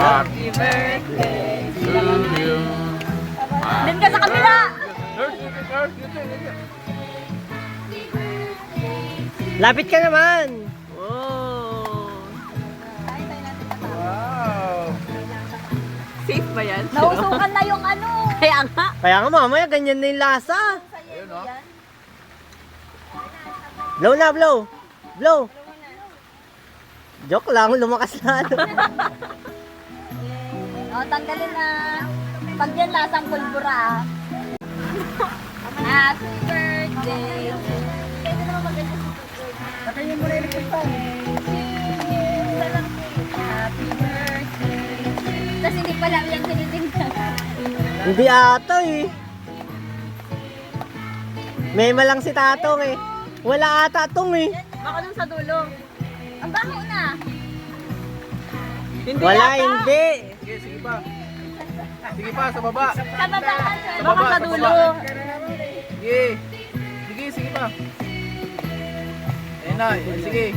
Happy birthday to you. Din ka sa kabila! Lapit ka naman. Wow. Safe ba yan? Nausukan na yung ano. Kaya nga. Kaya nga mamaya ganyan na yung lasa. Ayun, no? Blow na, blow. Blow. Joke lang, lumakas na. O, tanggalin na. Pag yan lasang pulbura. Happy birthday. Pwede naman maganda sa birthday. Patayin mo na yung ito. Happy birthday. Tapos hindi pala yung tinitingnan. Hindi ata eh. Mema lang si Tatong eh. Wala ata tong eh. Baka dun sa dulo. Ang baho na. Wala, hindi. Sige, sige pa. Sige pa, sa baba. Sa baba. Sa Baka baba, sa sa dulo. baba. Sige. Sige, sige pa. Ayun na, sige.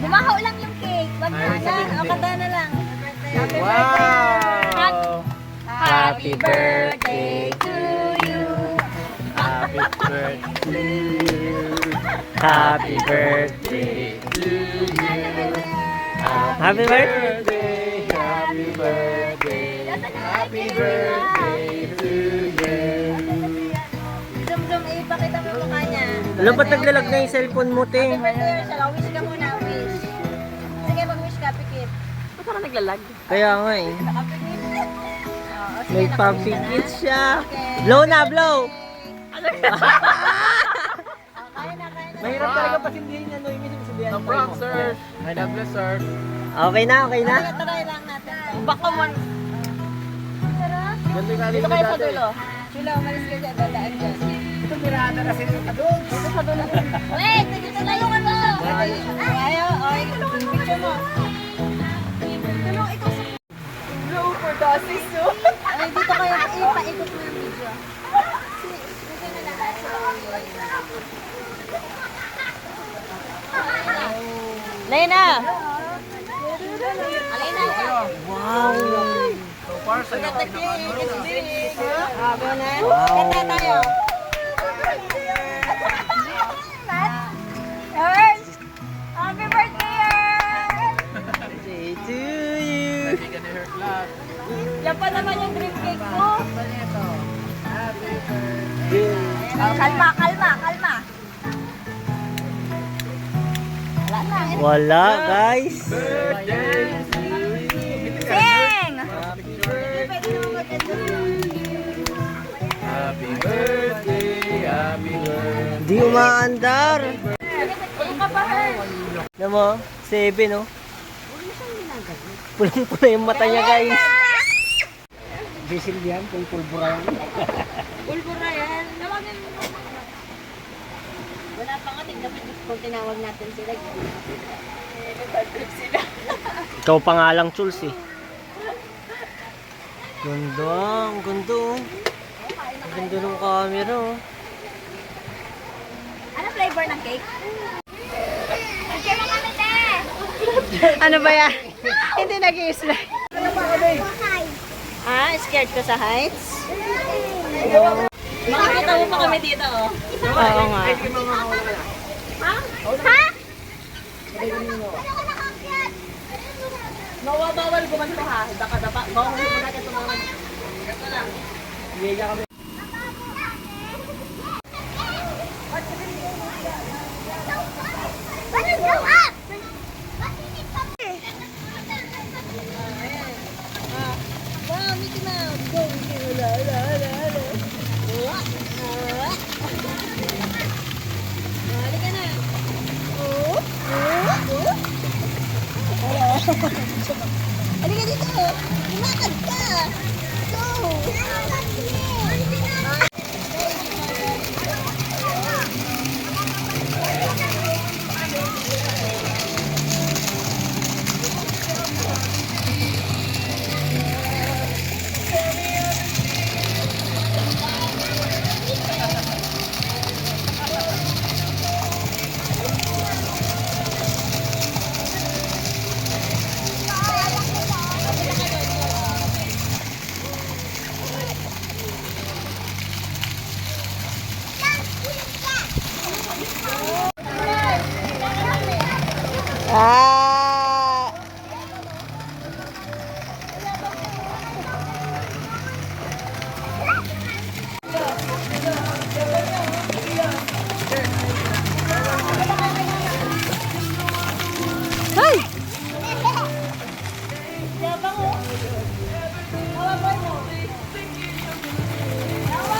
Bumaho lang yung cake. Wag na. Ay, sabi hindi. O, kanta na lang. Wow! Happy birthday to you. Happy birthday to you. Happy birthday to you. Happy birthday. Happy birthday. Happy birthday to you. Zoom, ipakita mo yung mukha niya. Ano ba't naglalag na yung cellphone mo, Happy te? birthday, Ursula. Wish ka muna, wish. Sige, mag-wish ka, pikit. Ba't ako naglalag? Kaya nga eh. Naka-pikit. May pang-pikit siya. Blow na, blow. Kaya na. Mahirap talaga pasindihin yan, no? Ibig sabihin. No prank, sir. God bless, sir. Okay na, okay na. Try lang natin. Baka man. Sarap. Ganito yung Dito kalim kayo sa dati. dulo. Chula, umalis ka dyan. Dadaan dyan. Ito, mirada na sila yung kadun. Dito sa dulo. Wait! Dito sa tulungan mo! Ayaw, okay. Picture mo. Tulong ikaw sa... Blow for doses, no? Ay, dito kayo. Ipaikot mo yung video. Dito na lahat. Lena! Alena! Wow. So far, sa'yo. Grabe na. Kanta tayo. Ern! Happy birthday, Ern! Birthday to you. Hindi ka na-hurt lahat. Yan pa naman yung dream cake ko. Oh, kalma. Wala na. Wala, guys. Birthday to you. Sing! Happy birthday, happy birthday. Di umaandar. Ano ka pa, Ern? Alam mo, 7, no? Pulang-pula yung mata niya, guys. Bisil yan, kung pulbura yan. Pulbura yan. Tawagin mo. Wala pa nga, tignan kung tinawag natin sila. Ikaw pa nga lang, Chuls, eh. Ganda, ang ganda, oh. Ang ganda ng camera, oh. Ano flavor ng cake? Ano ba yan? Hindi nag-i-slide. Ah, scared ka sa heights? Makikita mo pa kami dito, oh. Oo nga. Ha? Ha? Bawal gumanto ha. Daka-dapa. Bawal mo na ito mga. Ito lang. Wow, Mickey Mouse. Go, Mickey. Hala. Halika na. Halika dito. Lumakad ka. Go.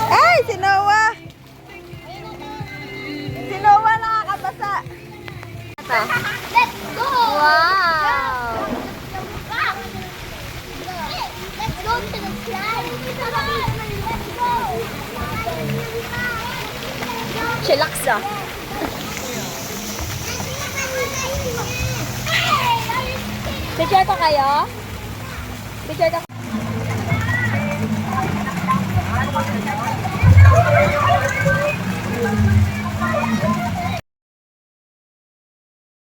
Ay, si Noah! Si Noah nakakabasa. Let's go! Wow! Let's go to the slide! Let's go! Chilaksa. Picture ko kayo? Picture ko.